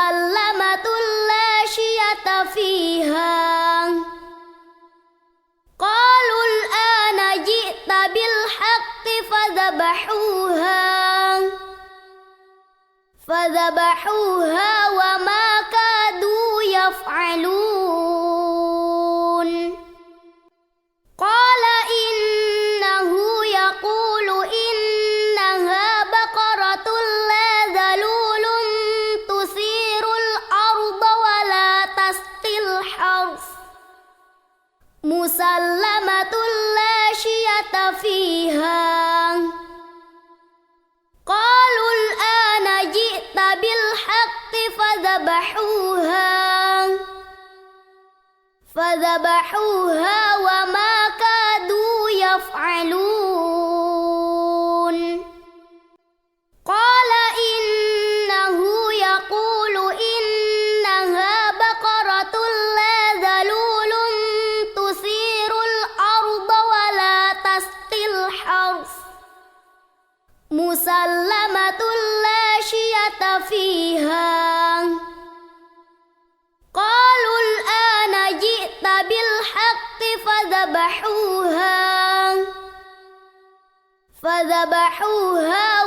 musallamatun la syiyata fiha. Qalu al-ana ji'ta bil haqqi fadhabahuha wa ma kadu yaf'alun. Qala innahu yaqulu innaha baqaratun la dhalulun tusirul arda wa la tasqil harth musallamatun la syiyata fiha. Qalu al-ana ji'ta bil haqqi fadhabahuha wa ma kadu yaf'alun. Qala innahu yaqulu innaha baqaratun la dhalulun tusirul arda wa la tasqil harth musallamatun la syiyata fiha. Qalu al-ana ji'ta bil haqqi fadhabahuha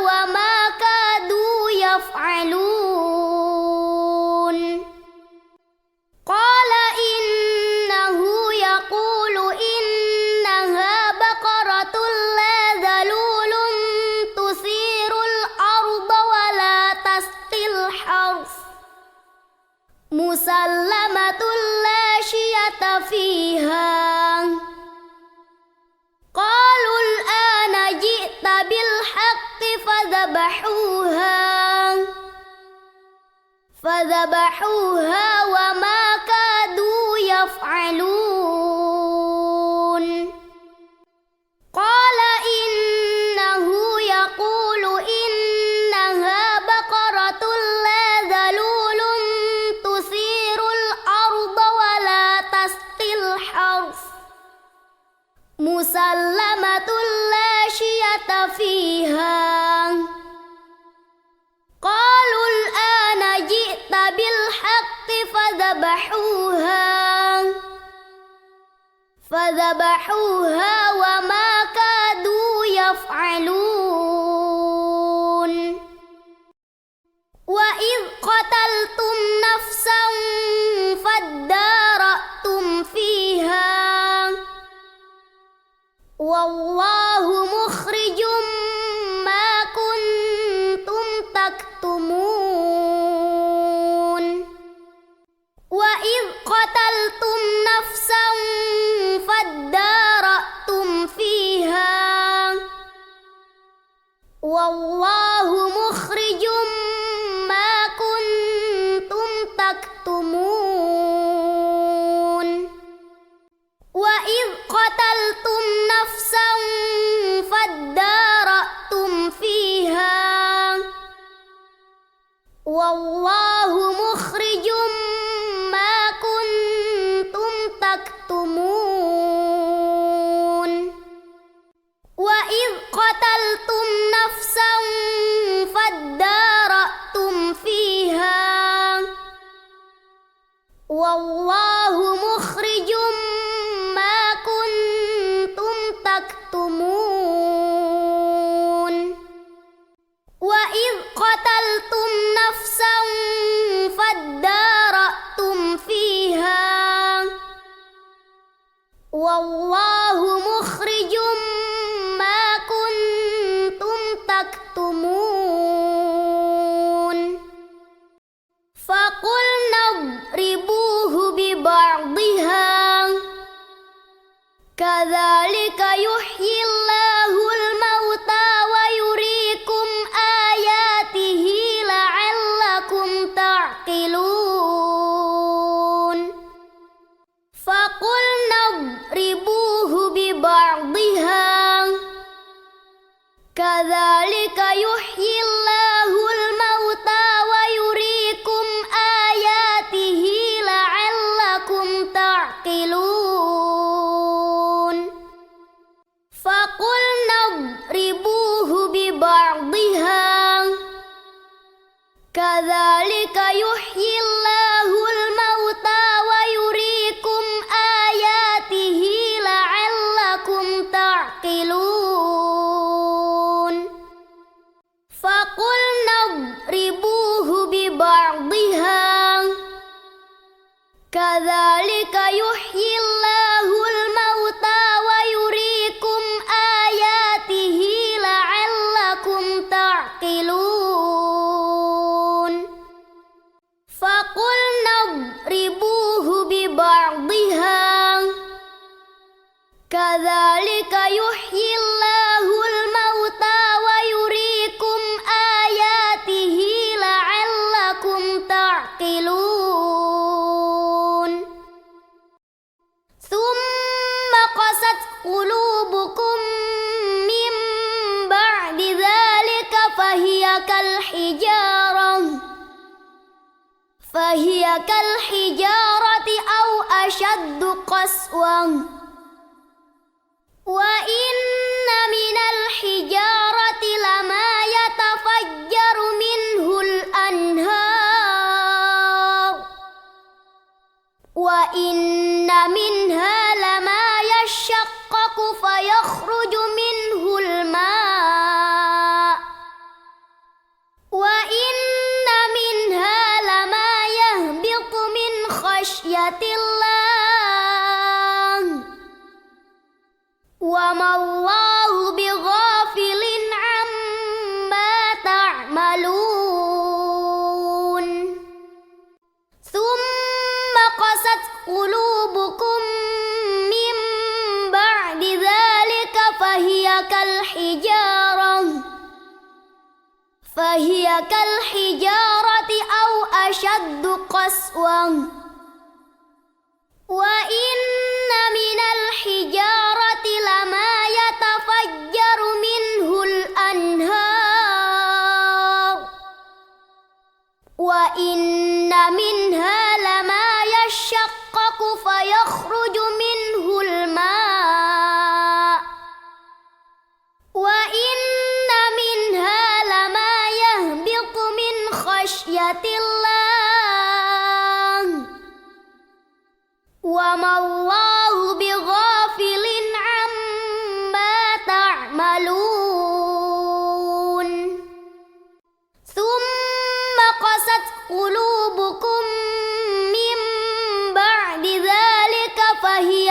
wa ma kadu yaf'alun. Qala innahu yaqulu innaha baqaratun la dhalulun tusirul arda wa la tasqil harth musallamatun la syiyata fiha. Qalu al-ana ji'ta bil haqqi fadhabahuha wa ma kadu yaf'alun. Qala innahu yaqulu innaha baqaratun la dhalulun tusirul arda wa la tasqil harth musallamatun la syiyata fiha. Qalu al-ana ji'ta bil haqqi fadhabahuha wa ma kadu yaf'alun. Wa idh qataltum nafsan faddara'tum fiha wallahu mukhrijum ma kuntum taktumun. Wa idh qataltum nafsan faddara'tum fiha wallahu mukhrijum ma kuntum taktumun. Wa idh qataltum nafsan faddara'tum fiha wallahu mukhrijum ma kuntum taktumun. Wa idh qataltum nafsan faddara'tum fiha wallahu mukhrijum ma kuntum taktumun. Wa idh qataltum nafsan faddara'tum fiha wallahu mukhrijum ma kuntum taktumun. Faqulna idribuhu bi ba'dihha kadzalika yuhyillahul mauta wa yuriikum ayatihi la'allakum ta'qilun. Faqulna idribuhu bi ba'dihha kadzalika yuhyillahul mauta wa yuriikum ayatihi فقلنا اضربوه ببعضها كذلك يحيي الله الموتى ويريكم آياته لعلكم تعقلون ثم قست قلوبكم من بعد ذلك فهي كالحجارة أو أشد قسوة وإن من الحجارة لما يتفجر منه الأنهار وإن منها لما يشقق فيخرج منه الماء وإن منها لما يهبط من خشية الله وما الله بغافل عما تعملون ثم قست قلوبكم من بعد ذلك فهي كالحجارة أو أشد قسوة وإن من الحجارة لما يتفجر منه الأنهار وإن منها لما يشقق فيخرج منه الماء وإن منها لما يهبط من خشية الله وما الله بغافل عما تعملون ثم قست قلوبكم من بعد ذلك فهي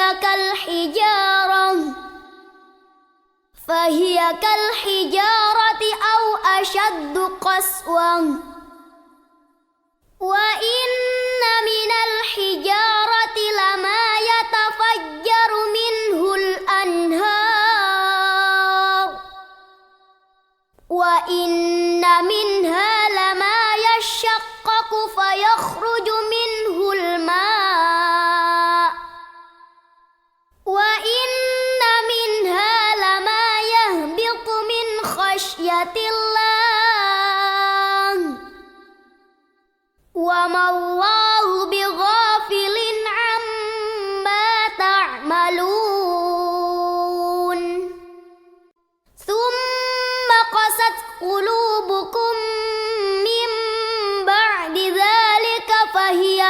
كالحجارة أو أشد قسوة وإن من الحجارة لما يتفجر منه الأنهار وإن منها لما يشقق فيخرج منه الماء وإن منها لما يهبط من خشية الله وما الله بغافل عما تعملون ثم قست قلوبكم من بعد ذلك فهي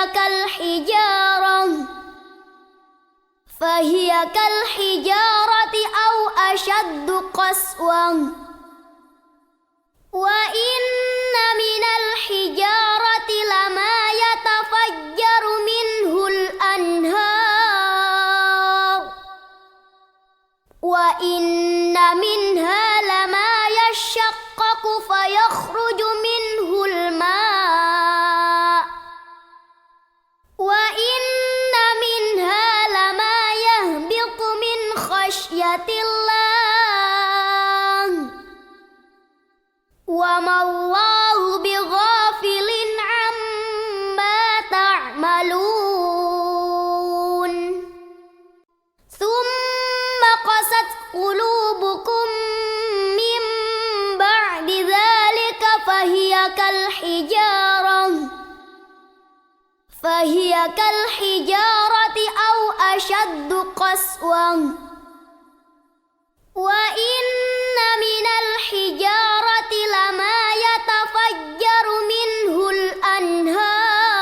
كالحجارة أو أشد قسوة وإن من الحجارة لما يتفجر منه الأنهار وإن منها لما يشقق فيخرج منه الماء وإن منها لما يهبط من خشية الله وما الله بغافل عما تعملون ثم قست قلوبكم من بعد ذلك فهي كالحجارة أو أشد قسوة وإن من الحجارة لما يتفجر منه الأنهار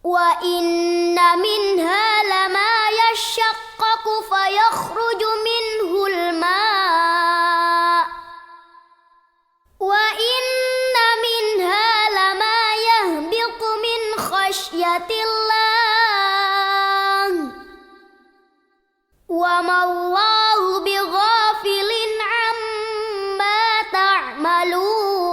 وإن منها لما يشقق فيخرج منه الماء وإن منها لما يهبط من خشية الله وما الله بغافل عما تعملون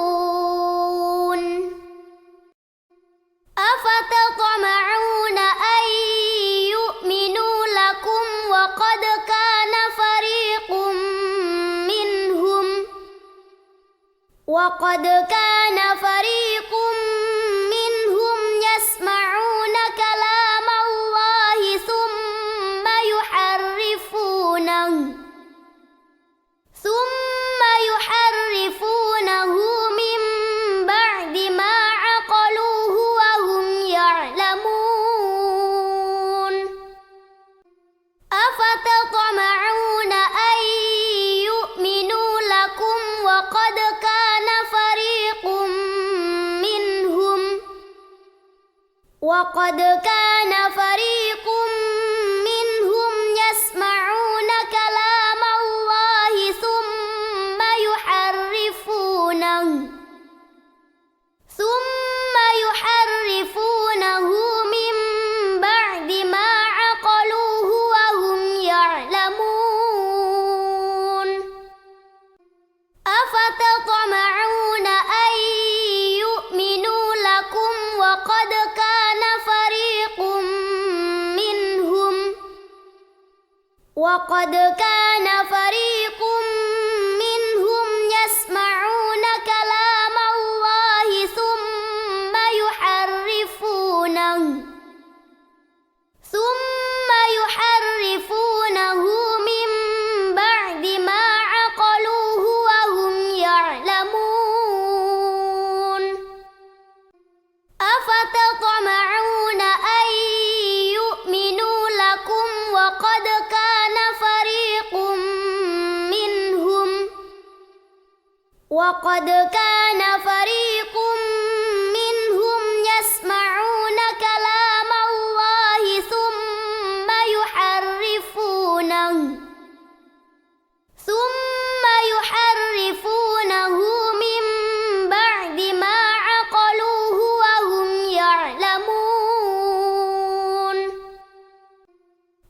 وقد كان فريق منهم يسمعون كلام الله ثم يحرفونه من بعد ما عقلوه وهم يعلمون أفتطمعون أن يؤمنوا لكم وقد كان فريق منهم يسمعون كلام الله ثم يحرفونه من بعد ما عقلوه وهم يعلمون أفتطمعون أن يؤمنوا لكم وقد كان فريق منهم يسمعون كلام الله ثم يحرفونه من بعد ما عقلوه وهم يعلمون أفتطمعون أن يؤمنوا لكم وقد كان فريق منهم يسمعون كلام الله ثم يحرفونه من بعد ما عقلوه وهم يعلمون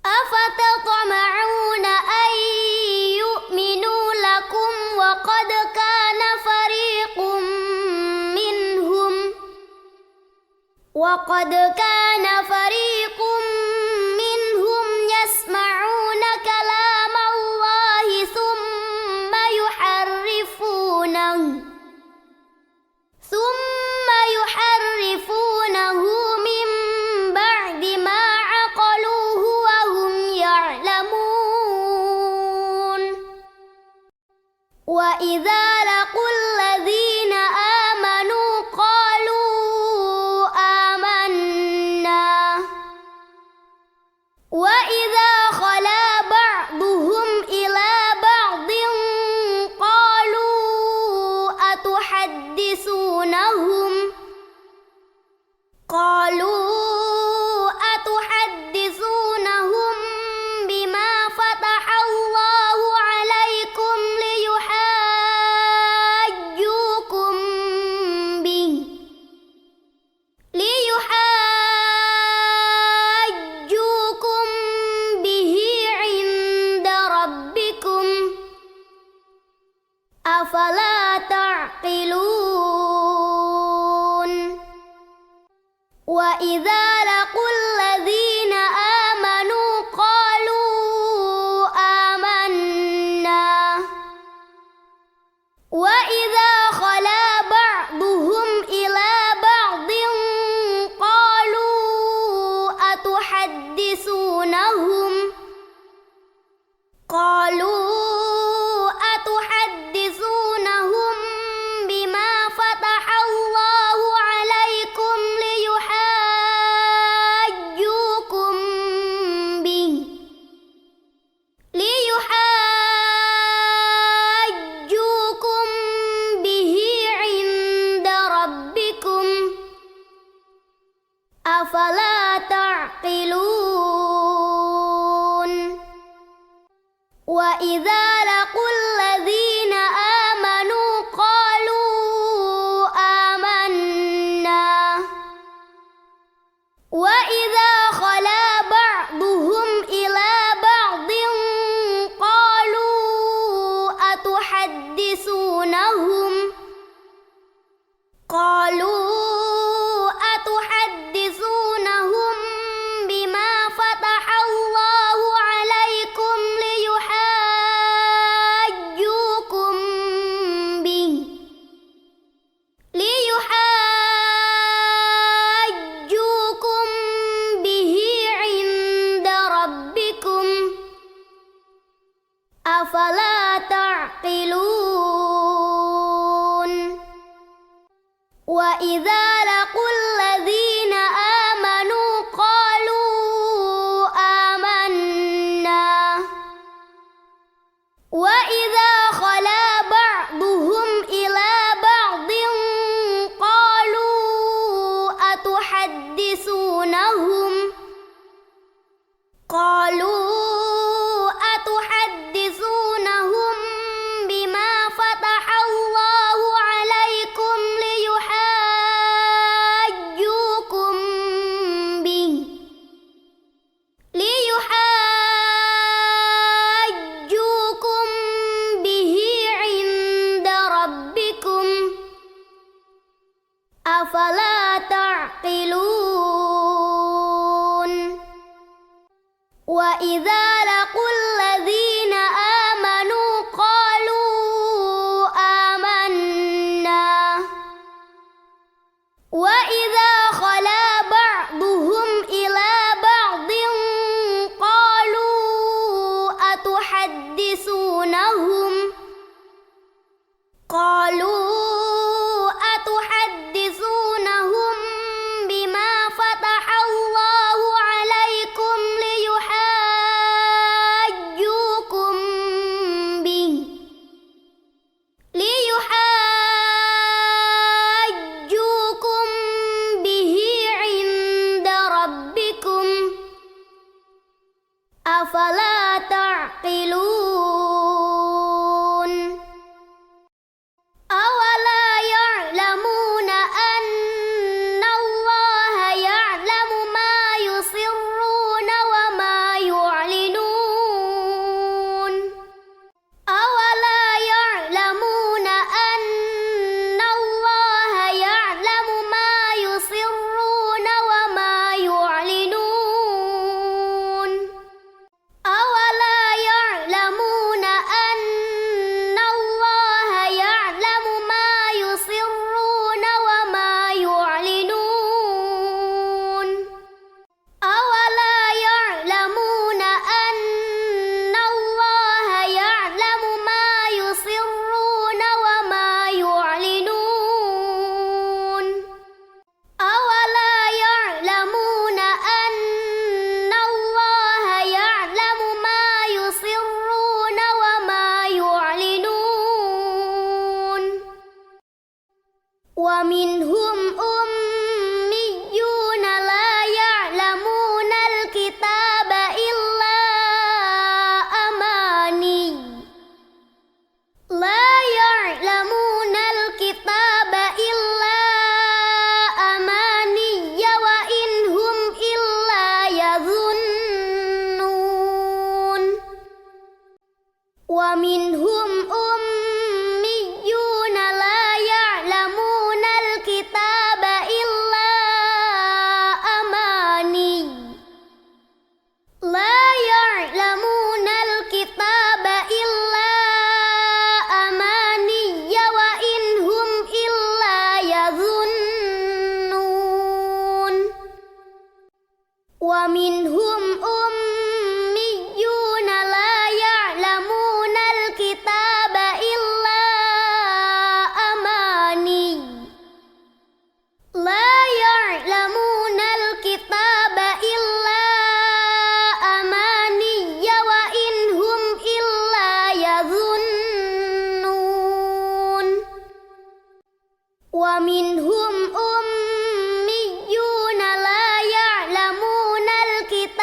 أفتطمعون أن يؤمنوا لكم وقد كان فريق منهم يسمعون كلام الله ثم يحرفونه من بعد ما عقلوه وهم يعلمون وإذا لقوا الذين آمنوا قالوا آمنا وإذا خلا بعضهم إلى بعض قالوا أتحدثونهم بما فتح الله عليكم ليحاجوكم به عند ربكم أفلا تعقلون وإذا لقوا الذين آمنوا قالوا آمنا وإذا خلا بعضهم إلى بعض قالوا أتحدثونهم بما فتح الله عليكم ليحاجوكم به عند ربكم أفلا تعقلون وإذا لقوا الذين آمنوا قالوا آمنا وإذا خلا بعضهم إلى بعض قالوا أتحدثونهم وإذا لقوا الذين آمنوا قالوا آمنا وإذا خلا بعضهم إلى بعض قالوا أتحدثونهم بما فتح الله عليكم ليحاجوكم به عند ربكم أفلا تعقلون وإذا لقوا الذين آمنوا قالوا آمنا وإذا خلا بعضهم إلى بعض قالوا أتحدثونهم بما فتح الله عليكم ليحاجوكم به عند ربكم أفلا تعقلون أولا يعلمون أن الله يعلم ما يسرون وما يعلنون أولا يعلمون أن الله يعلم ما يسرون وما يعلنون أولا يعلمون أن الله يعلم ما يسرون وما يعلنون أولا يعلمون أن الله يعلم ما يسرون وما يعلنون أولا يعلمون أن الله يعلم ما يسرون وما يعلنون ومنهم أميون لا يعلمون الكتاب إلا أماني لا يعلمون الكتاب إلا أماني وإن هم إلا يظنون ومنهم أميون لا يعلمون الكتاب إلا أماني لا يعلمون الكتاب إلا أماني وإن هم إلا يظنون ومنهم أميون لا يعلمون الكتاب إلا أماني لا يعلمون الكتاب إلا أماني وإن هم إلا يظنون ومنهم أميون لا يعلمون الكتاب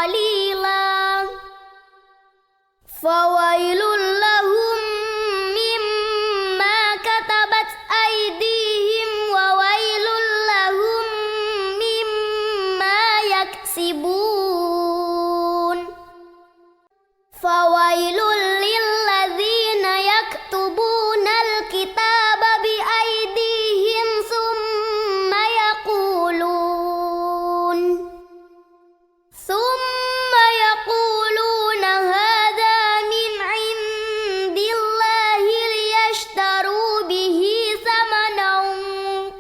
قليلا فويل لهم مما كتبت أيديهم وويل لهم مما يكسبون فويل للذين يكتبون الكتاب بأيديهم ثم يقولون هذا من عند الله ليشتروا به ثمنا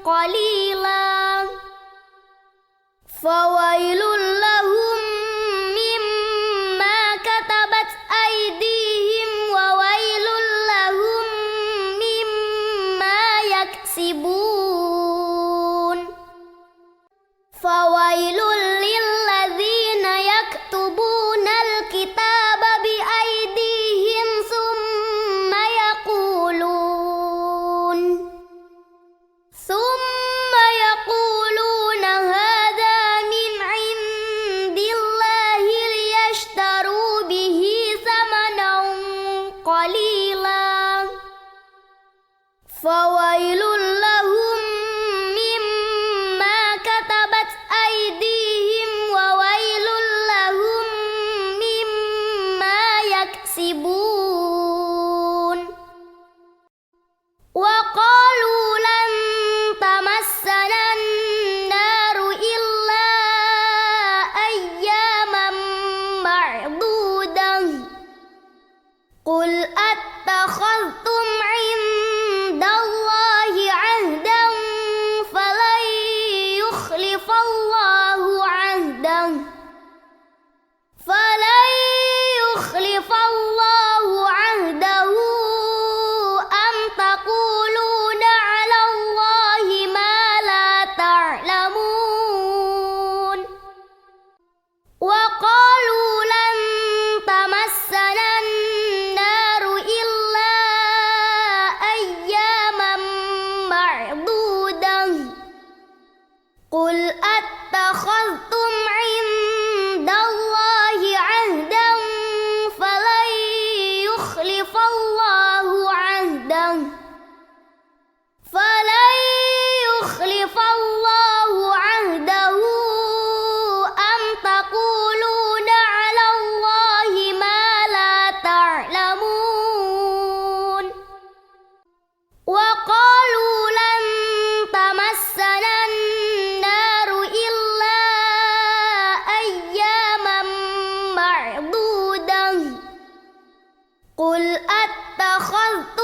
قليلا فويل لهم مما كتبت أيديهم وويل لهم مما يكسبون فويل للذين يكتبون الكتاب بأيديهم ثم يقولون هذا من عند الله ليشتروا به ثمنا قليلا فويل لهم مما كتبت أيديهم وويل لهم مما يكسبون وقالوا لن تمسنا النار إلا أياما معدودة قل أتخذتم عند الله عهدا فلن يخلف الله عهده أم تقولون على الله ما لا تعلمون وقالوا لن تمسنا النار إلا أياما معدودة قل أتخذتم عند الله عهدا فلن يخلف الله عهده أم تقولون على الله ما لا تعلمون وقالوا لن تمسنا النار إلا أياما معدودة قل أتخذتم